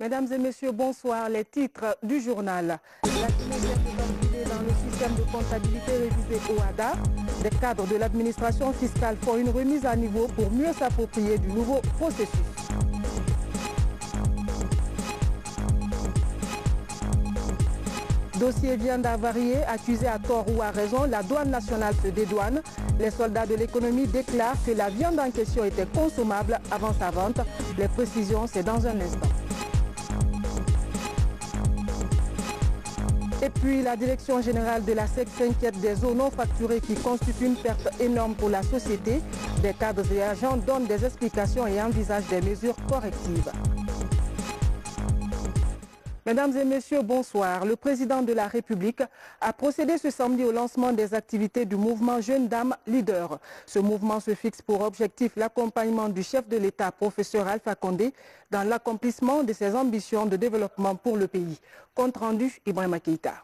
Mesdames et messieurs, bonsoir. Les titres du journal. La Guinée vient de basculer dans le système de comptabilité révisé OHADA. Les cadres de l'administration fiscale font une remise à niveau pour mieux s'approprier du nouveau processus. Dossier viande avariée, accusé à tort ou à raison, la douane nationale se dédouane. Les soldats de l'économie déclarent que la viande en question était consommable avant sa vente. Les précisions, c'est dans un instant. Et puis, la direction générale de la SEC s'inquiète des eaux non facturées qui constituent une perte énorme pour la société. Des cadres et agents donnent des explications et envisagent des mesures correctives. Mesdames et messieurs, bonsoir. Le président de la République a procédé ce samedi au lancement des activités du mouvement Jeunes Dames Leaders. Ce mouvement se fixe pour objectif l'accompagnement du chef de l'État, professeur Alpha Condé, dans l'accomplissement de ses ambitions de développement pour le pays. Compte rendu, Ibrahima Keïta.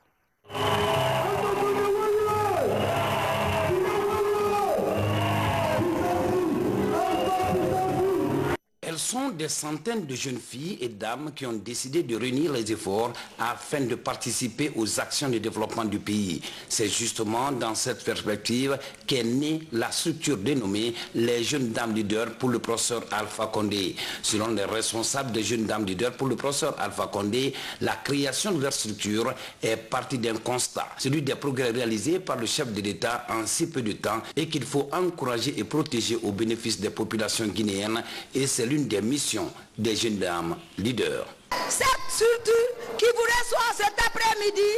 Elles sont des centaines de jeunes filles et dames qui ont décidé de réunir les efforts afin de participer aux actions de développement du pays. C'est justement dans cette perspective qu'est née la structure dénommée les Jeunes Dames Leaders pour le professeur Alpha Condé. Selon les responsables des Jeunes Dames Leaders pour le professeur Alpha Condé, la création de leur structure est partie d'un constat, celui des progrès réalisés par le chef de l'État en si peu de temps et qu'il faut encourager et protéger au bénéfice des populations guinéennes, et c'est l'une des missions des Jeunes Dames Leaders. Cette structure qui vous reçoit cet après-midi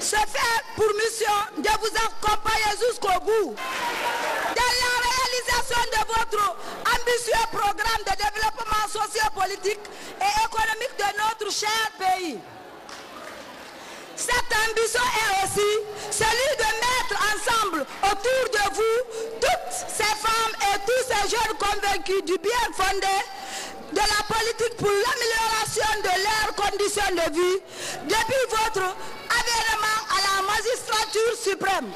se fait pour mission de vous accompagner jusqu'au bout dans la réalisation de votre ambitieux programme de développement socio-politique et économique de notre cher pays. Cette ambition est aussi celui de mettre ensemble autour de vous toutes ces femmes et tous ces jeunes convaincus du bien fondé de la politique pour l'amélioration de leurs conditions de vie depuis votre avènement à la magistrature suprême.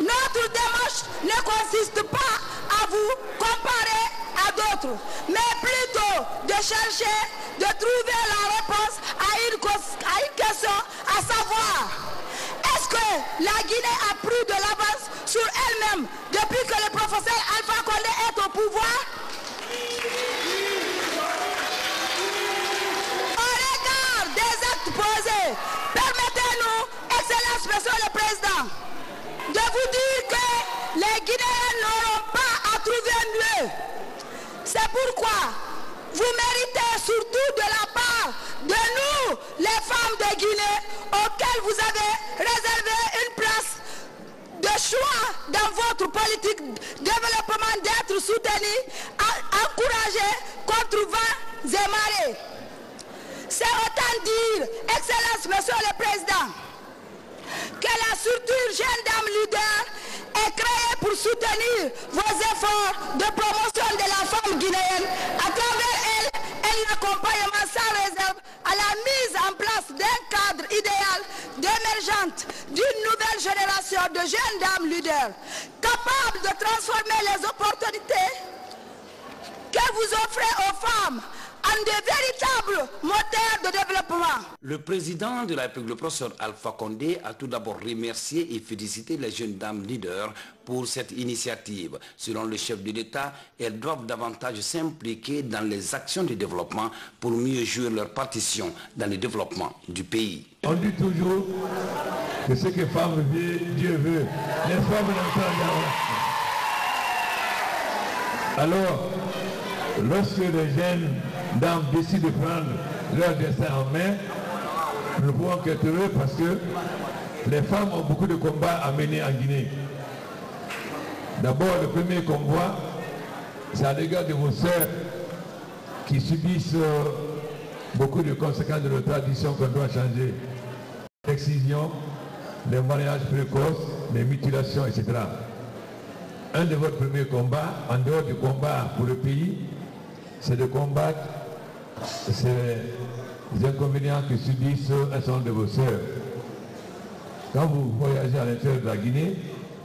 Notre démarche ne consiste pas à vous comparer à d'autres, mais plutôt de chercher, de trouver la réponse à une question, à savoir, est-ce que la Guinée a pris de l'avance sur elle-même depuis que le professeur Alpha Condé est au pouvoir? Au regard des actes posés, permettez-nous, Excellence Monsieur le Président, de vous dire que les Guinéens n'auront pas à trouver mieux. C'est pourquoi vous méritez surtout de la part de nous, les femmes de Guinée, auxquelles vous avez réservé une place de choix dans votre politique de développement, d'être soutenues, encouragées contre vents et marées. C'est autant dire, Excellence Monsieur le Président, que la structure Jeunes Dames Leaders est créée pour soutenir vos efforts de promotion de la femme guinéenne. À travers elle, un accompagnement sans réserve à la mise en place d'un cadre idéal d'émergente d'une nouvelle génération de jeunes dames leaders, capables de transformer les opportunités que vous offrez aux femmes en de véritables moteurs de développement. Le président de la République, le professeur Alpha Condé, a tout d'abord remercié et félicité les Jeunes Dames Leaders pour cette initiative. Selon le chef de l'État, elles doivent davantage s'impliquer dans les actions de développement pour mieux jouer leur partition dans le développement du pays. On dit toujours que ce que femme veut, Dieu veut. Les femmes l'entendent. Alors, lorsque les jeunes dames décident de prendre leur destin en main, nous ne pouvons qu'être heureux parce que les femmes ont beaucoup de combats à mener en Guinée. D'abord, le premier combat, c'est à l'égard de vos sœurs qui subissent beaucoup de conséquences de nos traditions qu'on doit changer. L'excision, les mariages précoces, les mutilations, etc. Un de vos premiers combats, en dehors du combat pour le pays, c'est de combattre ces inconvénients que subissent un certain nombre de vos sœurs. Quand vous voyagez à l'intérieur de la Guinée,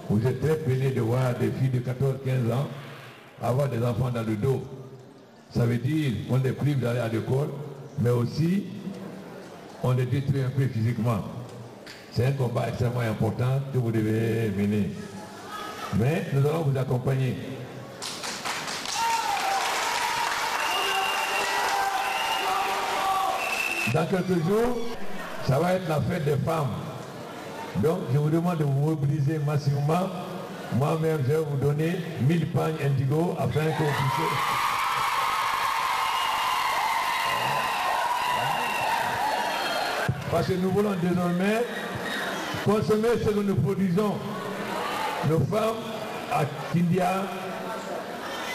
vous êtes très peiné de voir des filles de 14-15 ans avoir des enfants dans le dos. Ça veut dire qu'on les prive d'aller à l'école mais aussi on les détruit un peu physiquement. C'est un combat extrêmement important que vous devez mener. Mais nous allons vous accompagner. Dans quelques jours, ça va être la fête des femmes. Donc je vous demande de vous mobiliser massivement. Moi-même, je vais vous donner 1000 pagnes indigo afin que vous puissiez... Parce que nous voulons désormais consommer ce que nous produisons. Nos femmes à Kindia,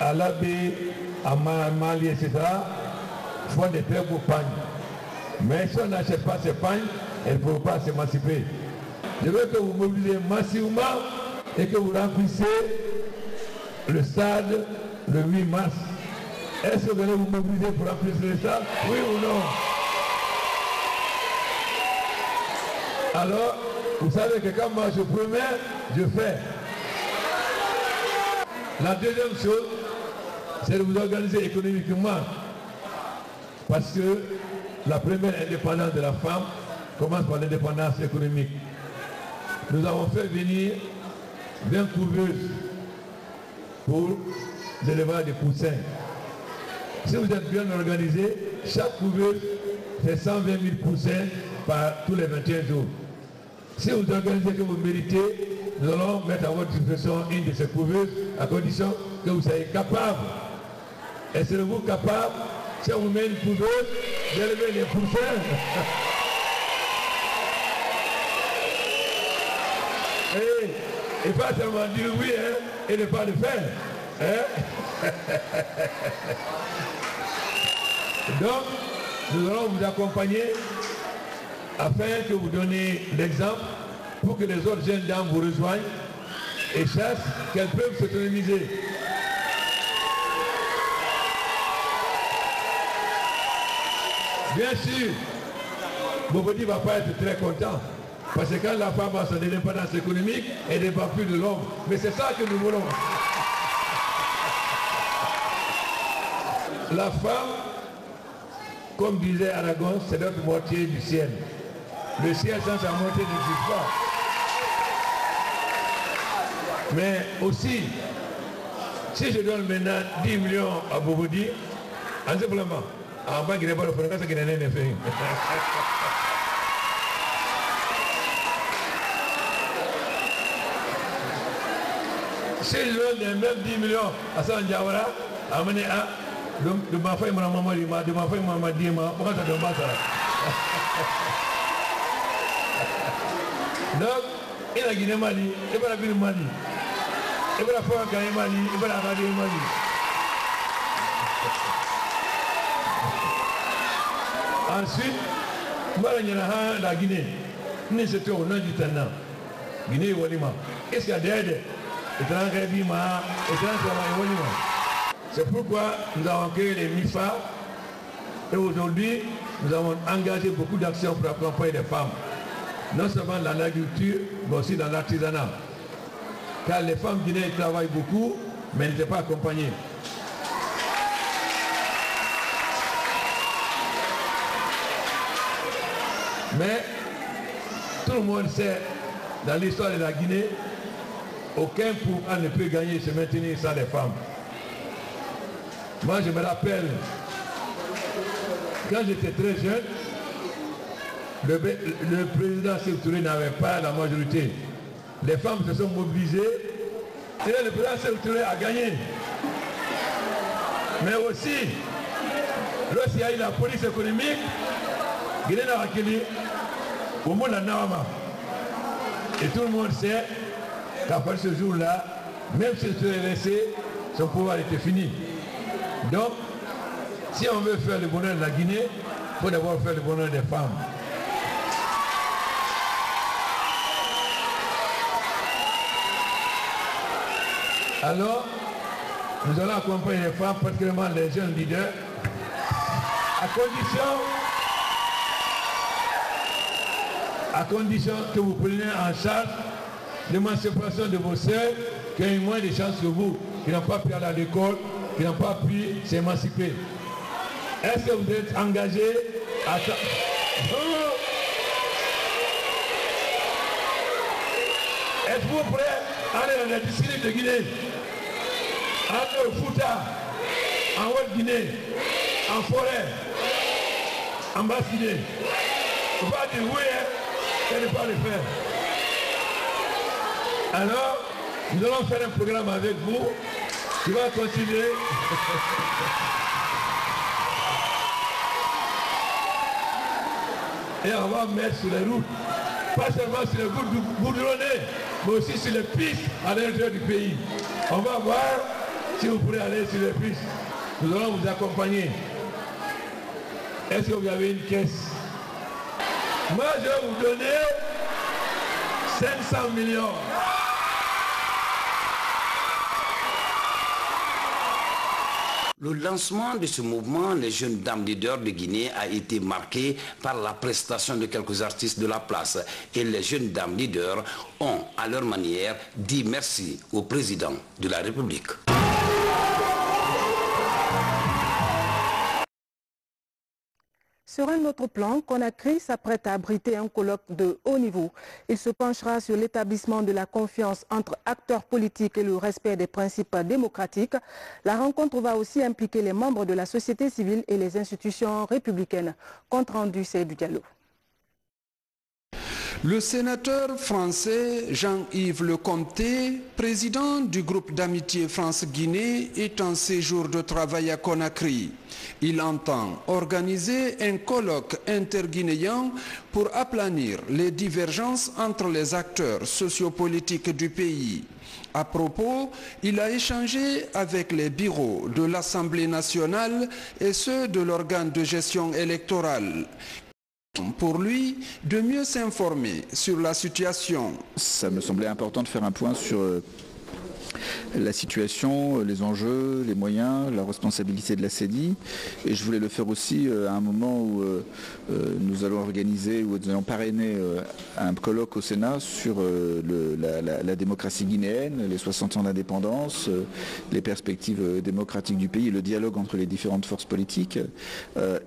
à Labé, à Mali, etc. font des très beaux pagnes. Mais si on n'achète pas ces pagnes, elles ne pourront pas s'émanciper. Je veux que vous mobilisez massivement et que vous remplissez le stade le 8 mars. Est-ce que vous allez vous mobiliser pour remplir le stade? Oui ou non? Alors, vous savez que quand moi je promets, je fais. La deuxième chose, c'est de vous organiser économiquement. Parce que la première indépendance de la femme commence par l'indépendance économique. Nous avons fait venir 20 couveuses pour l'élevage des poussins. Si vous êtes bien organisé, chaque couveuse fait 120 000 poussins par tous les 21 jours. Si vous organisez que vous méritez, nous allons mettre à votre disposition une de ces couveuses à condition que vous soyez capable. Et serez-vous capable, si on vous met une couveuse, d'élever les poussins? Et pas seulement dire oui et ne pas le faire. Donc, nous allons vous accompagner afin que vous donniez l'exemple pour que les autres jeunes dames vous rejoignent et chassent qu'elles peuvent s'autonomiser. Bien sûr, Bobodi ne va pas être très content. Parce que quand la femme a son indépendance économique, elle ne dépend plus de l'homme. Mais c'est ça que nous voulons. La femme, comme disait Aragon, c'est notre moitié du ciel. Le ciel sans sa moitié n'existe pas. Mais aussi, si je donne maintenant 10 millions à Bobodi, en simplement, en bas, il n'est pas le frère, c'est qu'il n'a rien fait. Si je donne même 10 millions à Sanjawara, à mener à de ma femme, ma maman, de ma femme, ma dit, pourquoi ça donne pas ça? Donc, il a Guinée Mali, il va la ville Mali, il va la faire gagner Mali, il va la radio Mali. Ensuite, il va la Guinée, nous sommes au nom du Tana, Guinée Walima. Qu'est-ce qu'il y a derrière? C'est pourquoi nous avons créé les MIFA et aujourd'hui nous avons engagé beaucoup d'actions pour accompagner les femmes, non seulement dans l'agriculture mais aussi dans l'artisanat. Car les femmes guinéennes travaillent beaucoup mais n'étaient pas accompagnées. Mais tout le monde sait dans l'histoire de la Guinée, aucun pouvoir ne peut gagner et se maintenir sans les femmes. Moi, je me rappelle, quand j'étais très jeune, le président Sékou Touré n'avait pas la majorité. Les femmes se sont mobilisées et le président Sékou Touré a gagné. Mais aussi, lorsqu'il y a eu la police économique, Guinée n'a accueilli au monde la Nawama. Et tout le monde sait qu'après ce jour-là, même s'il se resté, son pouvoir était fini. Donc, si on veut faire le bonheur de la Guinée, il faut d'abord faire le bonheur des femmes. Alors, nous allons accompagner les femmes, particulièrement les jeunes leaders, à condition que vous preniez en charge l'émancipation de vos sœurs qui ont eu moins de chances que vous, qui n'ont pas pu aller à l'école, qui n'ont pas pu s'émanciper. Est-ce que vous êtes engagé à ça? Êtes-vous prêts à aller dans les districts de Guinée, aller au Fouta, en Haute-Guinée, en forêt, en Basse-Guinée? Il ne faut pas dire oui et ne pas le faire. Alors, nous allons faire un programme avec vous qui va continuer. Et on va mettre sur les routes, pas seulement sur les routes goudronnées, mais aussi sur les pistes à l'intérieur du pays. On va voir si vous pourrez aller sur les pistes. Nous allons vous accompagner. Est-ce que vous avez une caisse? Moi, je vais vous donner 500 millions. Le lancement de ce mouvement, les jeunes dames leaders de Guinée, a été marqué par la prestation de quelques artistes de la place. Et les jeunes dames leaders ont, à leur manière, dit merci au président de la République. Sur un autre plan, Conakry s'apprête à abriter un colloque de haut niveau. Il se penchera sur l'établissement de la confiance entre acteurs politiques et le respect des principes démocratiques. La rencontre va aussi impliquer les membres de la société civile et les institutions républicaines. Compte rendu, Seydou Diallo. Le sénateur français Jean-Yves Lecomté, président du groupe d'amitié France-Guinée, est en séjour de travail à Conakry. Il entend organiser un colloque interguinéen pour aplanir les divergences entre les acteurs sociopolitiques du pays. À propos, il a échangé avec les bureaux de l'Assemblée nationale et ceux de l'organe de gestion électorale. Pour lui, de mieux s'informer sur la situation. Ça me semblait important de faire un point sur la situation, les enjeux, les moyens, la responsabilité de la CENI. Et je voulais le faire aussi à un moment où nous allons organiser, où nous allons parrainer un colloque au Sénat sur la démocratie guinéenne, les 60 ans d'indépendance, les perspectives démocratiques du pays et le dialogue entre les différentes forces politiques.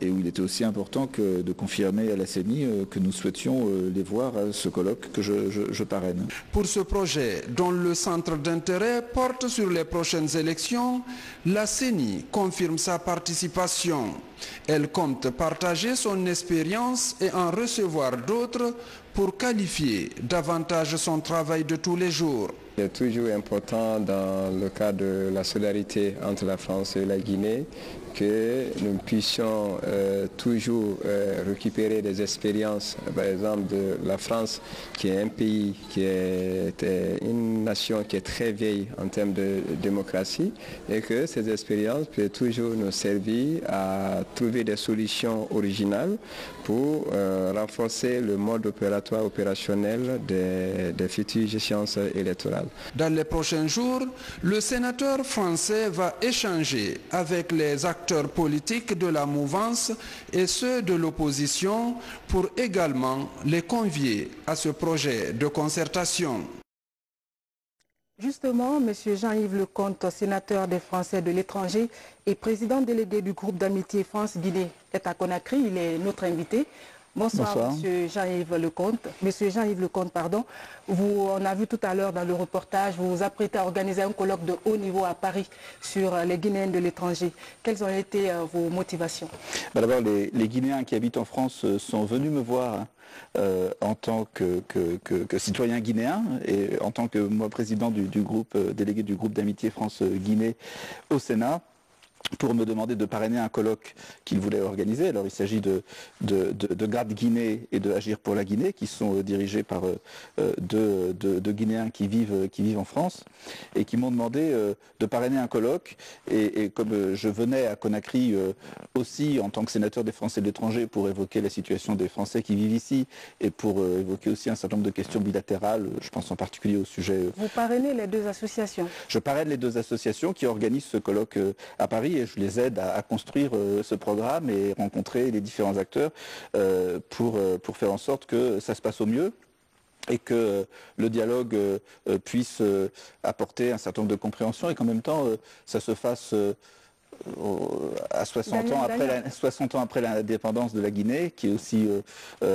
Et où il était aussi important de confirmer à la CENI que nous souhaitions les voir à ce colloque que je parraine. Pour ce projet, dont le centre d'intérêt porte sur les prochaines élections, la CENI confirme sa participation. Elle compte partager son expérience et en recevoir d'autres pour qualifier davantage son travail de tous les jours. Il est toujours important dans le cadre de la solidarité entre la France et la Guinée que nous puissions toujours récupérer des expériences, par exemple de la France, qui est un pays, qui est une nation qui est très vieille en termes de démocratie, et que ces expériences peuvent toujours nous servir à trouver des solutions originales pour renforcer le mode opérationnel des futures échéances électorales. Dans les prochains jours, le sénateur français va échanger avec les acteurs politiques de la mouvance et ceux de l'opposition pour également les convier à ce projet de concertation. Justement, M. Jean-Yves Lecomte, sénateur des Français de l'étranger et président délégué du groupe d'amitié France-Guinée, est à Conakry. Il est notre invité. Bonsoir, Monsieur Jean-Yves Lecomte. Monsieur Jean-Yves Lecomte, pardon. On a vu tout à l'heure dans le reportage, vous vous apprêtez à organiser un colloque de haut niveau à Paris sur les Guinéens de l'étranger. Quelles ont été vos motivations? D'abord, les Guinéens qui habitent en France sont venus me voir en tant que citoyen guinéen et en tant que moi président du groupe, délégué du groupe d'amitié France-Guinée au Sénat, pour me demander de parrainer un colloque qu'ils voulaient organiser. Alors il s'agit de Garde Guinée et de Agir pour la Guinée, qui sont dirigés par deux Guinéens qui vivent en France, et qui m'ont demandé de parrainer un colloque. Et comme je venais à Conakry aussi en tant que sénateur des Français de l'étranger pour évoquer la situation des Français qui vivent ici, et pour évoquer aussi un certain nombre de questions bilatérales, je pense en particulier au sujet... Vous parrainez les deux associations? Je parraine les deux associations qui organisent ce colloque à Paris, et je les aide à construire ce programme et rencontrer les différents acteurs pour faire en sorte que ça se passe au mieux et que le dialogue puisse apporter un certain nombre de compréhension et qu'en même temps ça se fasse à 60 ans après l'indépendance de la Guinée, qui est aussi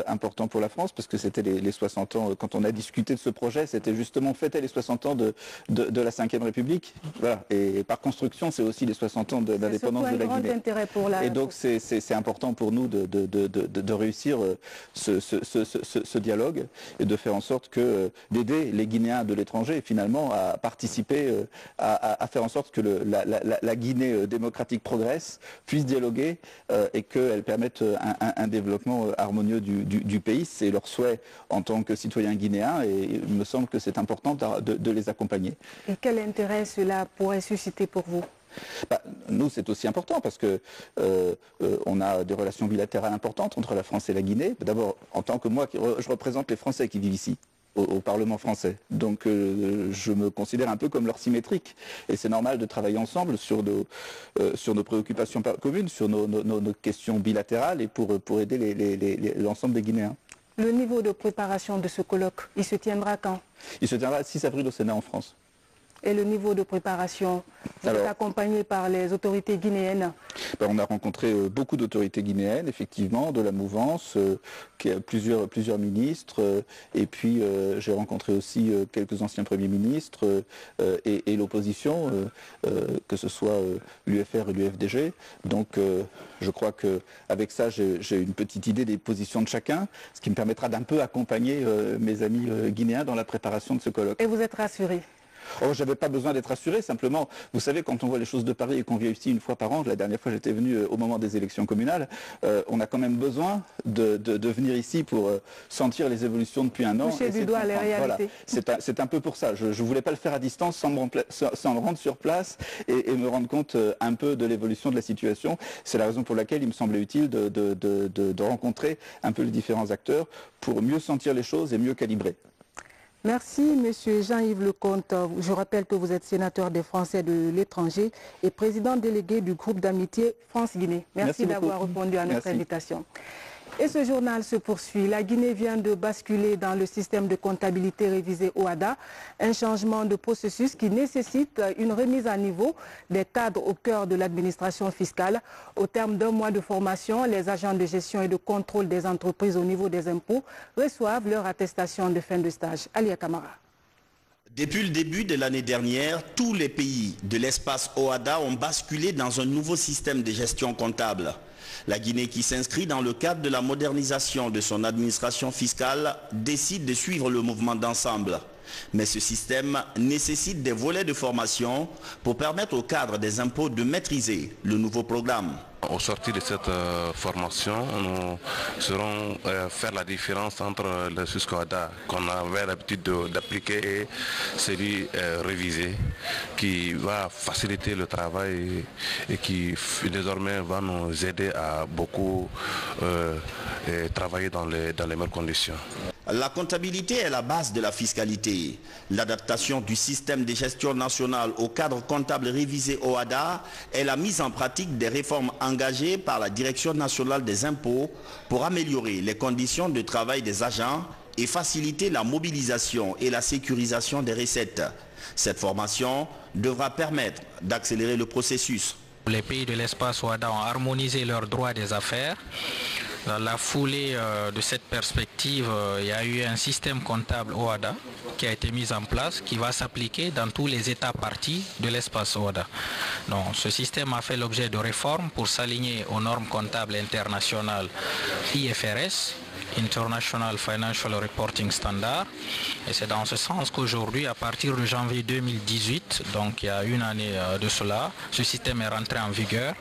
important pour la France, parce que c'était les 60 ans, quand on a discuté de ce projet, c'était justement fêter les 60 ans de la Ve République. Voilà. Et par construction, c'est aussi les 60 ans de l'indépendance de la Guinée. Et donc c'est important pour nous de réussir ce dialogue et de faire en sorte d'aider les Guinéens de l'étranger finalement à participer, à faire en sorte que la Guinée démocratique progresse, puisse dialoguer et qu'elle permette un développement harmonieux du pays. C'est leur souhait en tant que citoyens guinéens et il me semble que c'est important de les accompagner. Et quel intérêt cela pourrait susciter pour vous ? Nous, c'est aussi important parce que on a des relations bilatérales importantes entre la France et la Guinée. D'abord, en tant que moi, je représente les Français qui vivent ici, au Parlement français. Donc, je me considère un peu comme leur symétrique. Et c'est normal de travailler ensemble sur nos préoccupations communes, sur nos questions bilatérales et pour aider l'ensemble des Guinéens. Le niveau de préparation de ce colloque, il se tiendra quand? Il se tiendra le 6 avril au Sénat en France. Et le niveau de préparation, vous êtes accompagné par les autorités guinéennes? On a rencontré beaucoup d'autorités guinéennes, effectivement, de la mouvance, plusieurs ministres, et puis j'ai rencontré aussi quelques anciens premiers ministres et l'opposition, que ce soit l'UFR et l'UFDG. Donc je crois qu'avec ça, j'ai une petite idée des positions de chacun, ce qui me permettra d'un peu accompagner mes amis guinéens dans la préparation de ce colloque. Et vous êtes rassuré? Oh, j'avais pas besoin d'être rassuré, simplement, vous savez, quand on voit les choses de Paris et qu'on vient ici une fois par an, la dernière fois j'étais venu au moment des élections communales, on a quand même besoin de venir ici pour sentir les évolutions depuis un an. Toucher du doigt les réalités. Voilà. C'est un peu pour ça. Je voulais pas le faire à distance sans me rendre sur place et me rendre compte un peu de l'évolution de la situation. C'est la raison pour laquelle il me semblait utile de rencontrer un peu les différents acteurs pour mieux sentir les choses et mieux calibrer. Merci, Monsieur Jean-Yves Lecomte. Je rappelle que vous êtes sénateur des Français de l'étranger et président délégué du groupe d'amitié France-Guinée. Merci d'avoir répondu à notre invitation. Et ce journal se poursuit. La Guinée vient de basculer dans le système de comptabilité révisé OHADA, un changement de processus qui nécessite une remise à niveau des cadres au cœur de l'administration fiscale. Au terme d'un mois de formation, les agents de gestion et de contrôle des entreprises au niveau des impôts reçoivent leur attestation de fin de stage. Alia Kamara. Depuis le début de l'année dernière, tous les pays de l'espace OHADA ont basculé dans un nouveau système de gestion comptable. La Guinée, qui s'inscrit dans le cadre de la modernisation de son administration fiscale, décide de suivre le mouvement d'ensemble. Mais ce système nécessite des volets de formation pour permettre aux cadres des impôts de maîtriser le nouveau programme. Au sortir de cette formation, nous saurons faire la différence entre le SUSCOADA qu'on avait l'habitude d'appliquer et celui révisé, qui va faciliter le travail et qui désormais va nous aider à beaucoup travailler dans les meilleures conditions. La comptabilité est la base de la fiscalité. L'adaptation du système de gestion nationale au cadre comptable révisé OHADA est la mise en pratique des réformes engagées par la Direction nationale des impôts pour améliorer les conditions de travail des agents et faciliter la mobilisation et la sécurisation des recettes. Cette formation devra permettre d'accélérer le processus. Les pays de l'espace OHADA ont harmonisé leurs droits des affaires. Dans la foulée de cette perspective, il y a eu un système comptable OHADA qui a été mis en place, qui va s'appliquer dans tous les États parties de l'espace OHADA. Donc, ce système a fait l'objet de réformes pour s'aligner aux normes comptables internationales IFRS, International Financial Reporting Standard. Et c'est dans ce sens qu'aujourd'hui, à partir de janvier 2018, donc il y a une année de cela, ce système est rentré en vigueur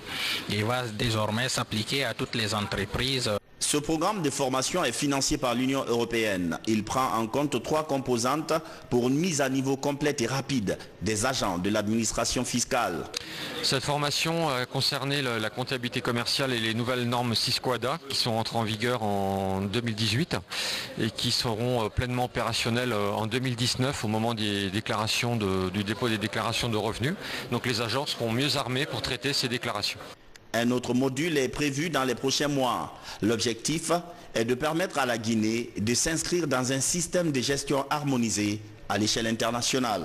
et va désormais s'appliquer à toutes les entreprises. Ce programme de formation est financé par l'Union européenne. Il prend en compte 3 composantes pour une mise à niveau complète et rapide des agents de l'administration fiscale. Cette formation a concerné la comptabilité commerciale et les nouvelles normes SUSCOADA qui sont entrées en vigueur en 2018 et qui seront pleinement opérationnelles en 2019 au moment des déclarations du dépôt des déclarations de revenus. Donc les agents seront mieux armés pour traiter ces déclarations. Un autre module est prévu dans les prochains mois. L'objectif est de permettre à la Guinée de s'inscrire dans un système de gestion harmonisé à l'échelle internationale.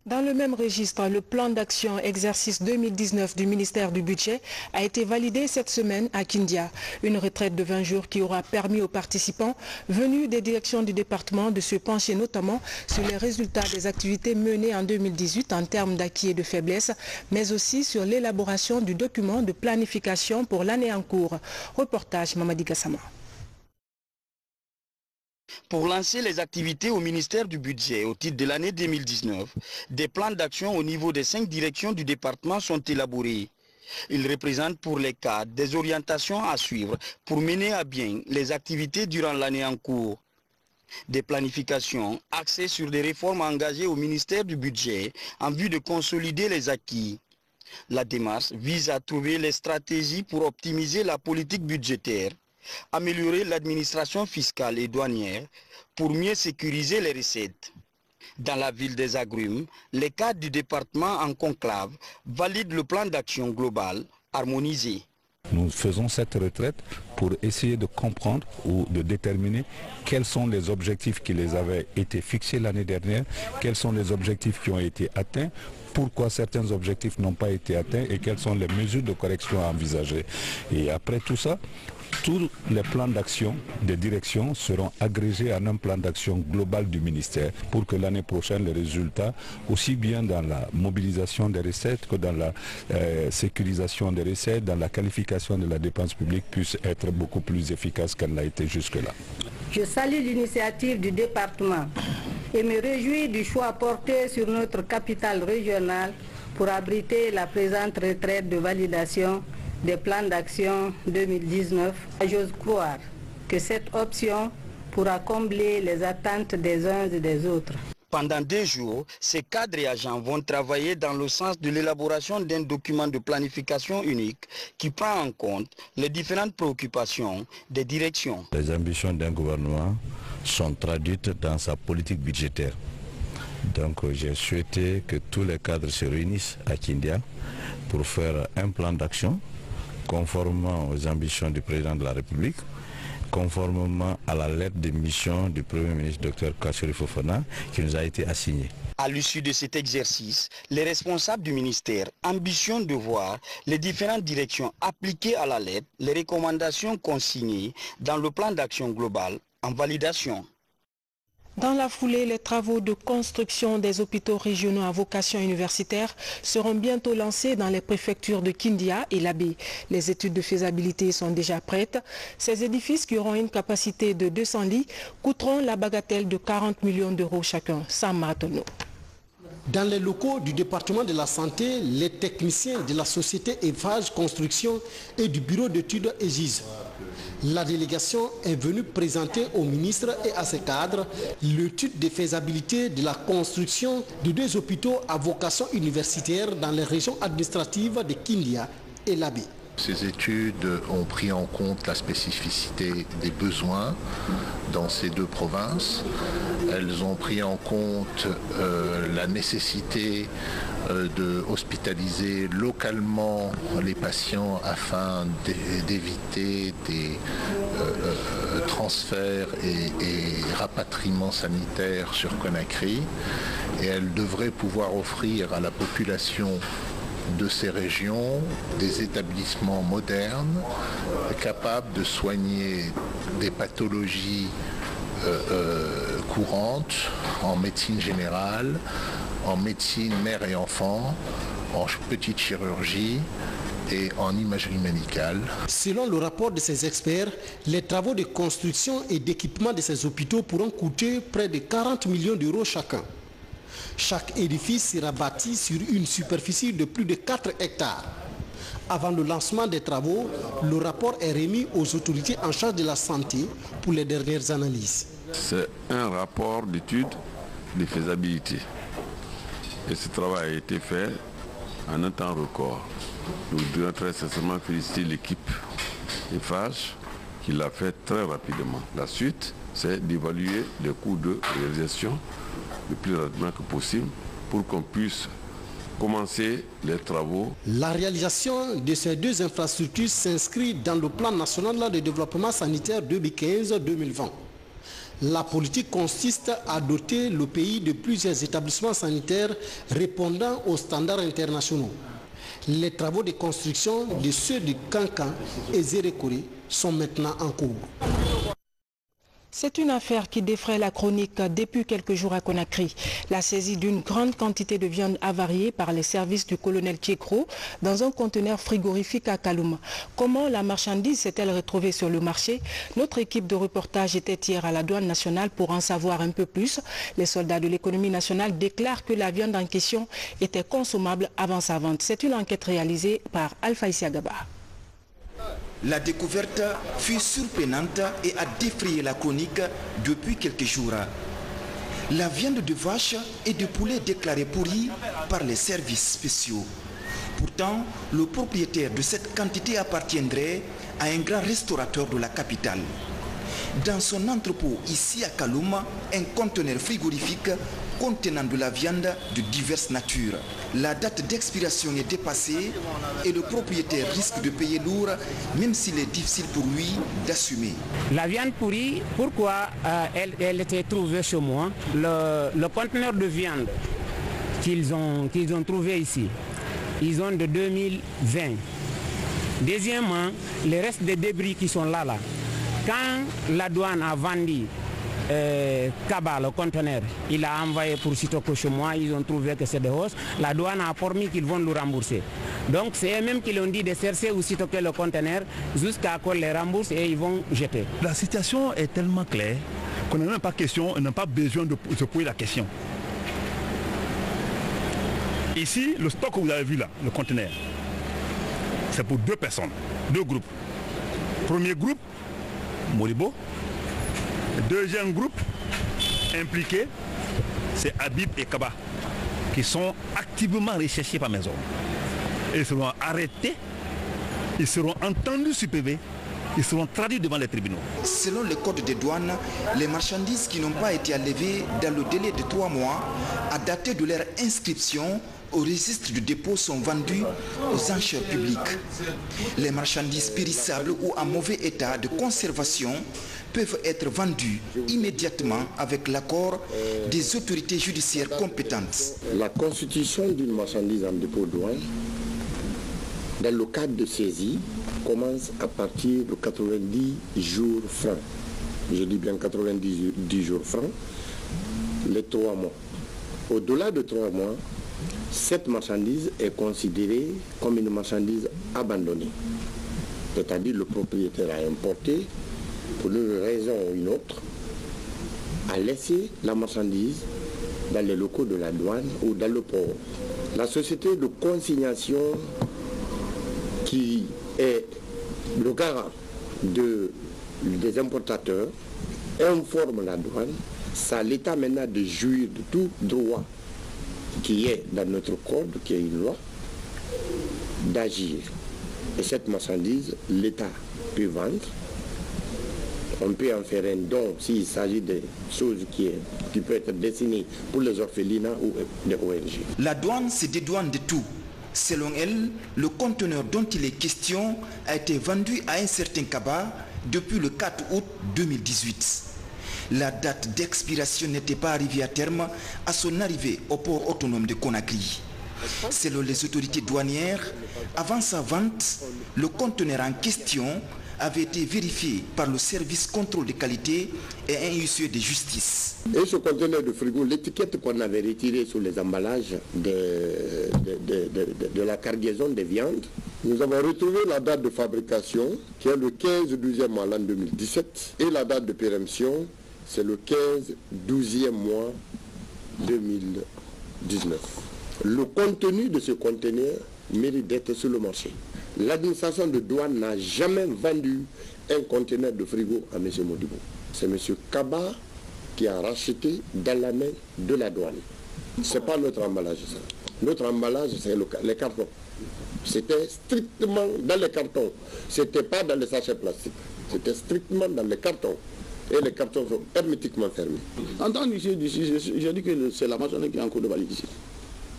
Dans le même registre, le plan d'action exercice 2019 du ministère du Budget a été validé cette semaine à Kindia. Une retraite de 20 jours qui aura permis aux participants venus des directions du département de se pencher notamment sur les résultats des activités menées en 2018 en termes d'acquis et de faiblesses, mais aussi sur l'élaboration du document de planification pour l'année en cours. Reportage Mamadi Gassama. Pour lancer les activités au ministère du Budget au titre de l'année 2019, des plans d'action au niveau des 5 directions du département sont élaborés. Ils représentent pour les cadres des orientations à suivre pour mener à bien les activités durant l'année en cours. Des planifications axées sur des réformes engagées au ministère du Budget en vue de consolider les acquis. La démarche vise à trouver les stratégies pour optimiser la politique budgétaire, améliorer l'administration fiscale et douanière pour mieux sécuriser les recettes. Dans la ville des Agrumes, les cadres du département en conclave valident le plan d'action global harmonisé. Nous faisons cette retraite pour essayer de comprendre ou de déterminer quels sont les objectifs qui les avaient été fixés l'année dernière, quels sont les objectifs qui ont été atteints, pourquoi certains objectifs n'ont pas été atteints et quelles sont les mesures de correction à envisager. Et après tout ça, tous les plans d'action des directions seront agrégés en un plan d'action global du ministère pour que l'année prochaine, les résultats, aussi bien dans la mobilisation des recettes que dans la sécurisation des recettes, dans la qualification de la dépense publique, puissent être beaucoup plus efficaces qu'elle l'a été jusque-là. Je salue l'initiative du département et me réjouis du choix porté sur notre capitale régionale pour abriter la présente retraite de validation des plans d'action 2019. J'ose croire que cette option pourra combler les attentes des uns et des autres. Pendant 2 jours, ces cadres et agents vont travailler dans le sens de l'élaboration d'un document de planification unique qui prend en compte les différentes préoccupations des directions. Les ambitions d'un gouvernement sont traduites dans sa politique budgétaire. Donc j'ai souhaité que tous les cadres se réunissent à Kindia pour faire un plan d'action conformément aux ambitions du président de la République, conformément à la lettre de mission du Premier ministre Dr Kassuri Fofana qui nous a été assignée. À l'issue de cet exercice, les responsables du ministère ambitionnent de voir les différentes directions appliquer à la lettre les recommandations consignées dans le plan d'action global en validation. Dans la foulée, les travaux de construction des hôpitaux régionaux à vocation universitaire seront bientôt lancés dans les préfectures de Kindia et Labé. Les études de faisabilité sont déjà prêtes. Ces édifices qui auront une capacité de 200 lits coûteront la bagatelle de 40 millions d'euros chacun. Sam Maratono. Dans les locaux du département de la santé, les techniciens de la société Eiffage Construction et du bureau d'études EGIS. La délégation est venue présenter au ministre et à ses cadres l'étude de faisabilité de la construction de 2 hôpitaux à vocation universitaire dans les régions administratives de Kindia et Labé. Ces études ont pris en compte la spécificité des besoins dans ces 2 provinces. Elles ont pris en compte la nécessité de hospitaliser localement les patients afin d'éviter des transferts et rapatriements sanitaires sur Conakry. Et elles devraient pouvoir offrir à la population de ces régions des établissements modernes capables de soigner des pathologies courantes en médecine générale, en médecine mère et enfant, en petite chirurgie et en imagerie médicale. Selon le rapport de ces experts, les travaux de construction et d'équipement de ces hôpitaux pourront coûter près de 40 millions d'euros chacun. Chaque édifice sera bâti sur une superficie de plus de 4 hectares. Avant le lancement des travaux, le rapport est remis aux autorités en charge de la santé pour les dernières analyses. C'est un rapport d'étude de faisabilité. Et ce travail a été fait en un temps record. Nous devons très sincèrement féliciter l'équipe Eiffage qui l'a fait très rapidement. La suite, c'est d'évaluer les coûts de réalisation le plus rapidement que possible pour qu'on puisse commencer les travaux. La réalisation de ces 2 infrastructures s'inscrit dans le plan national de développement sanitaire 2015-2020. La politique consiste à doter le pays de plusieurs établissements sanitaires répondant aux standards internationaux. Les travaux de construction de ceux de Kankan et Zérekori sont maintenant en cours. C'est une affaire qui défraie la chronique depuis quelques jours à Conakry. La saisie d'une grande quantité de viande avariée par les services du colonel Tchekro dans un conteneur frigorifique à Kaloum. Comment la marchandise s'est-elle retrouvée sur le marché? Notre équipe de reportage était hier à la douane nationale pour en savoir un peu plus. Les soldats de l'économie nationale déclarent que la viande en question était consommable avant sa vente. C'est une enquête réalisée par Alpha Isiagaba. La découverte fut surprenante et a défrayé la chronique depuis quelques jours. La viande de vache et de poulet déclarée pourrie par les services spéciaux. Pourtant, le propriétaire de cette quantité appartiendrait à un grand restaurateur de la capitale. Dans son entrepôt ici à Kaloum, un conteneur frigorifique contenant de la viande de diverses natures. La date d'expiration est dépassée et le propriétaire risque de payer lourd, même s'il est difficile pour lui d'assumer. La viande pourrie, pourquoi elle était trouvée chez moi? Le conteneur de viande qu'ils ont trouvé ici, ils ont de 2020. Deuxièmement, les restes des débris qui sont là. Quand la douane a vendu Kaba, le conteneur, il a envoyé pour Sitoko chez moi, ils ont trouvé que c'est des hausses. La douane a promis qu'ils vont le rembourser. Donc c'est eux-mêmes qui l'ont dit de chercher ou Sitoko le conteneur jusqu'à qu'on les rembourse et ils vont jeter. La situation est tellement claire qu'on n'a même pas question, on n'a pas besoin de se poser la question. Ici, le stock que vous avez vu là, le conteneur, c'est pour 2 personnes, 2 groupes. Premier groupe, Moribo. Deuxième groupe impliqué, c'est Habib et Kaba, qui sont activement recherchés par mes hommes. Ils seront arrêtés, ils seront entendus sur PV, ils seront traduits devant les tribunaux. Selon le code des douanes, les marchandises qui n'ont pas été enlevées dans le délai de 3 mois, à dater de leur inscription au registre du dépôt, sont vendues aux enchères publiques. Les marchandises périssables ou en mauvais état de conservation peuvent être vendues immédiatement avec l'accord des autorités judiciaires compétentes. La constitution d'une marchandise en dépôt douane, dans le cadre de saisie, commence à partir de 90 jours francs. Je dis bien 90 jours francs, les 3 mois. Au-delà de 3 mois, cette marchandise est considérée comme une marchandise abandonnée. C'est-à-dire le propriétaire a importé, pour une raison ou une autre, a laissé la marchandise dans les locaux de la douane ou dans le port. La société de consignation qui est le garant des importateurs informe la douane. C'est à l'État maintenant de jouir de tout droit qui est dans notre code, qui est une loi, d'agir. Et cette marchandise, l'État peut vendre. On peut en faire un don s'il s'agit de choses qui peuvent être destinées pour les orphelinats ou des ONG. La douane se dédouane de tout. Selon elle, le conteneur dont il est question a été vendu à un certain Kaba depuis le 4 août 2018. La date d'expiration n'était pas arrivée à terme à son arrivée au port autonome de Conakry. Selon les autorités douanières, avant sa vente, le conteneur en question avait été vérifié par le service contrôle de qualité et un huissier de justice. Et ce conteneur de frigo, l'étiquette qu'on avait retirée sur les emballages de la cargaison des viandes, nous avons retrouvé la date de fabrication qui est le 15-12e mois l'an 2017 et la date de péremption c'est le 15-12e mois 2019. Le contenu de ce conteneur mérite d'être sur le marché. L'administration de douane n'a jamais vendu un conteneur de frigo à M. Modibo. C'est M. Kaba qui a racheté dans la main de la douane. Ce n'est pas notre emballage, ça. Notre emballage, c'est les cartons. C'était strictement dans les cartons. Ce n'était pas dans les sachets plastiques. C'était strictement dans les cartons. Et les cartons sont hermétiquement fermés. En tant qu'huissier d'ici, j'ai dit que c'est la marchandise qui est en cours de valide ici.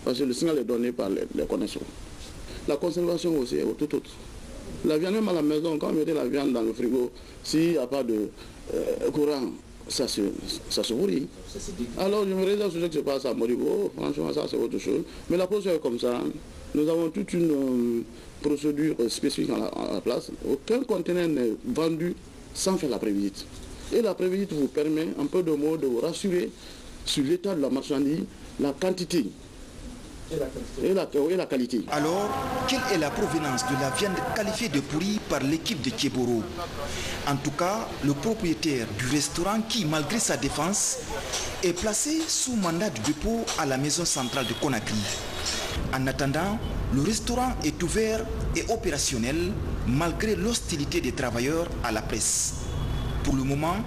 Parce que le signal est donné par les connaissances. La conservation aussi est tout autre. La viande même à la maison, quand on mettait la viande dans le frigo, s'il n'y a pas de courant, ça se pourrit. Alors je me réserve sur ce qui se passe à Moribo, franchement ça c'est autre chose. Mais la procédure est comme ça. Nous avons toute une procédure spécifique à la place. Aucun conteneur n'est vendu sans faire la prévisite. Et la prévisite vous permet en peu de mots de vous rassurer sur l'état de la marchandise, la quantité et la qualité. Alors, quelle est la provenance de la viande qualifiée de pourrie par l'équipe de Tchéboro? En tout cas, le propriétaire du restaurant qui, malgré sa défense, est placé sous mandat de dépôt à la maison centrale de Conakry. En attendant, le restaurant est ouvert et opérationnel malgré l'hostilité des travailleurs à la presse. Pour le moment,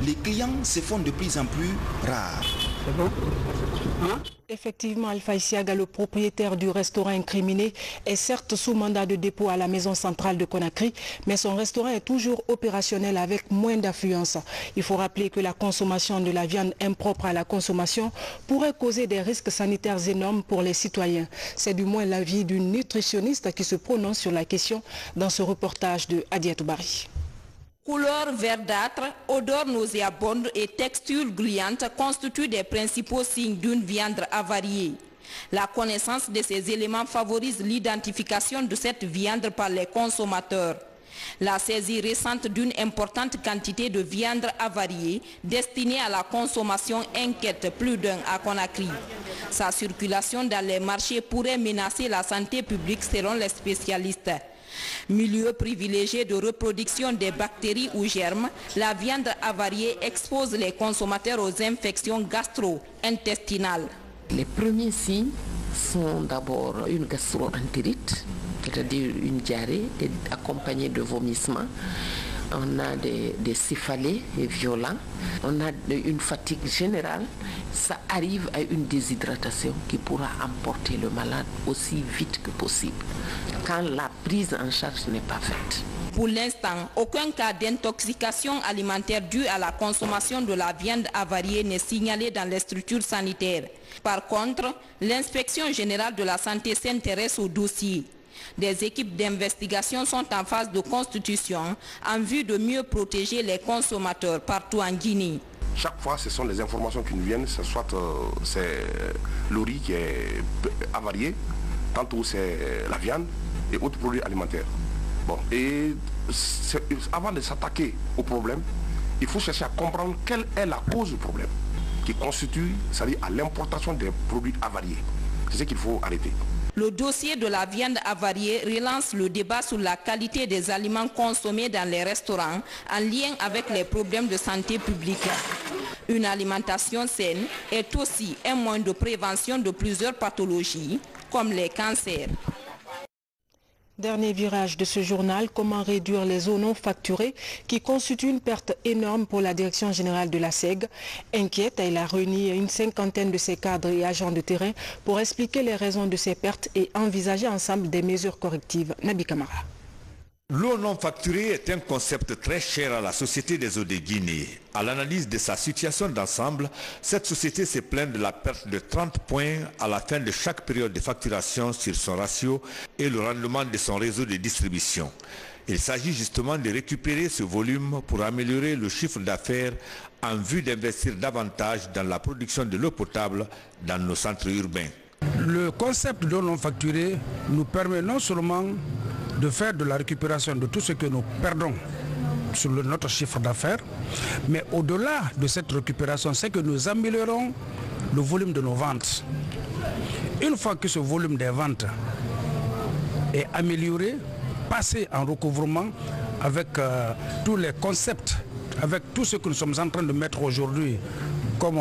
les clients se font de plus en plus rares. C'est bon? Effectivement, Alpha Isiaga, le propriétaire du restaurant incriminé, est certes sous mandat de dépôt à la maison centrale de Conakry, mais son restaurant est toujours opérationnel avec moins d'affluence. Il faut rappeler que la consommation de la viande impropre à la consommation pourrait causer des risques sanitaires énormes pour les citoyens. C'est du moins l'avis d'une nutritionniste qui se prononce sur la question dans ce reportage de Adiatou Bari. Couleur verdâtre, odeur nauséabonde et texture gluante constituent des principaux signes d'une viande avariée. La connaissance de ces éléments favorise l'identification de cette viande par les consommateurs. La saisie récente d'une importante quantité de viande avariée destinée à la consommation inquiète plus d'un à Conakry. Sa circulation dans les marchés pourrait menacer la santé publique selon les spécialistes. Milieu privilégié de reproduction des bactéries ou germes, la viande avariée expose les consommateurs aux infections gastro-intestinales. Les premiers signes sont d'abord une gastro-entérite, c'est-à-dire une diarrhée accompagnée de vomissements. On a des céphalées violents, on a une fatigue générale, ça arrive à une déshydratation qui pourra emporter le malade aussi vite que possible, quand la prise en charge n'est pas faite. Pour l'instant, aucun cas d'intoxication alimentaire due à la consommation de la viande avariée n'est signalé dans les structures sanitaires. Par contre, l'inspection générale de la santé s'intéresse au dossier. Des équipes d'investigation sont en phase de constitution en vue de mieux protéger les consommateurs partout en Guinée. Chaque fois, ce sont les informations qui nous viennent, soit c'est le riz qui est avarié, tantôt c'est la viande et autres produits alimentaires. Bon, et avant de s'attaquer au problème, il faut chercher à comprendre quelle est la cause du problème qui constitue, c'est-à-dire à l'importation des produits avariés. C'est ce qu'il faut arrêter. Le dossier de la viande avariée relance le débat sur la qualité des aliments consommés dans les restaurants en lien avec les problèmes de santé publique. Une alimentation saine est aussi un moyen de prévention de plusieurs pathologies comme les cancers. Dernier virage de ce journal, comment réduire les eaux non facturées qui constituent une perte énorme pour la direction générale de la SEG. Inquiète, elle a réuni une cinquantaine de ses cadres et agents de terrain pour expliquer les raisons de ces pertes et envisager ensemble des mesures correctives. Nabi Kamara. L'eau non facturée est un concept très cher à la Société des eaux de Guinée. À l'analyse de sa situation d'ensemble, cette société se plaint de la perte de 30 points à la fin de chaque période de facturation sur son ratio et le rendement de son réseau de distribution. Il s'agit justement de récupérer ce volume pour améliorer le chiffre d'affaires en vue d'investir davantage dans la production de l'eau potable dans nos centres urbains. Le concept d'eau non facturée nous permet non seulement de faire de la récupération de tout ce que nous perdons sur notre chiffre d'affaires, mais au-delà de cette récupération, c'est que nous améliorons le volume de nos ventes. Une fois que ce volume des ventes est amélioré, passé en recouvrement avec tous les concepts, avec tout ce que nous sommes en train de mettre aujourd'hui comme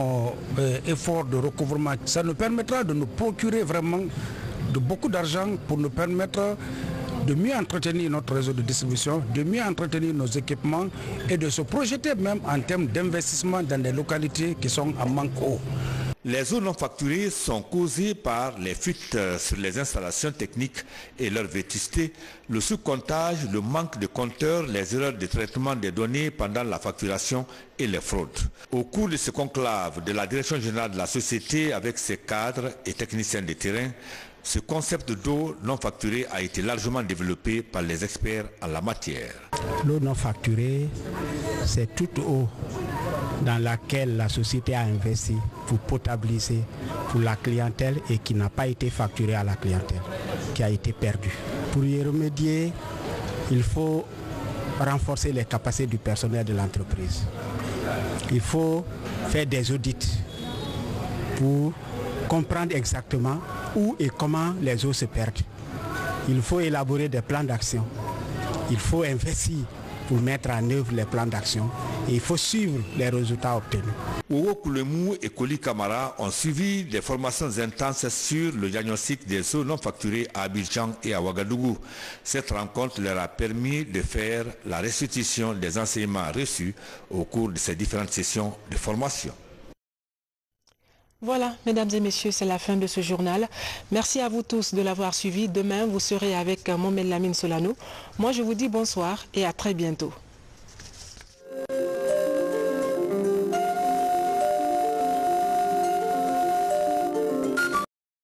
effort de recouvrement, ça nous permettra de nous procurer vraiment de beaucoup d'argent pour nous permettre de mieux entretenir notre réseau de distribution, de mieux entretenir nos équipements et de se projeter même en termes d'investissement dans des localités qui sont en manque d'eau. Les eaux non facturées sont causées par les fuites sur les installations techniques et leur vétusté, le sous-comptage, le manque de compteurs, les erreurs de traitement des données pendant la facturation et les fraudes. Au cours de ce conclave de la Direction générale de la société avec ses cadres et techniciens de terrain, ce concept d'eau non facturée a été largement développé par les experts en la matière. L'eau non facturée, c'est toute eau dans laquelle la société a investi pour potabiliser pour la clientèle et qui n'a pas été facturée à la clientèle, qui a été perdue. Pour y remédier, il faut renforcer les capacités du personnel de l'entreprise. Il faut faire des audits pour comprendre exactement où et comment les eaux se perdent. Il faut élaborer des plans d'action. Il faut investir pour mettre en œuvre les plans d'action et il faut suivre les résultats obtenus. Owo Koulemou et Koli Kamara ont suivi des formations intenses sur le diagnostic des eaux non facturées à Abidjan et à Ouagadougou. Cette rencontre leur a permis de faire la restitution des enseignements reçus au cours de ces différentes sessions de formation. Voilà, mesdames et messieurs, c'est la fin de ce journal. Merci à vous tous de l'avoir suivi. Demain, vous serez avec Mohamed Lamine Solano. Moi, je vous dis bonsoir et à très bientôt.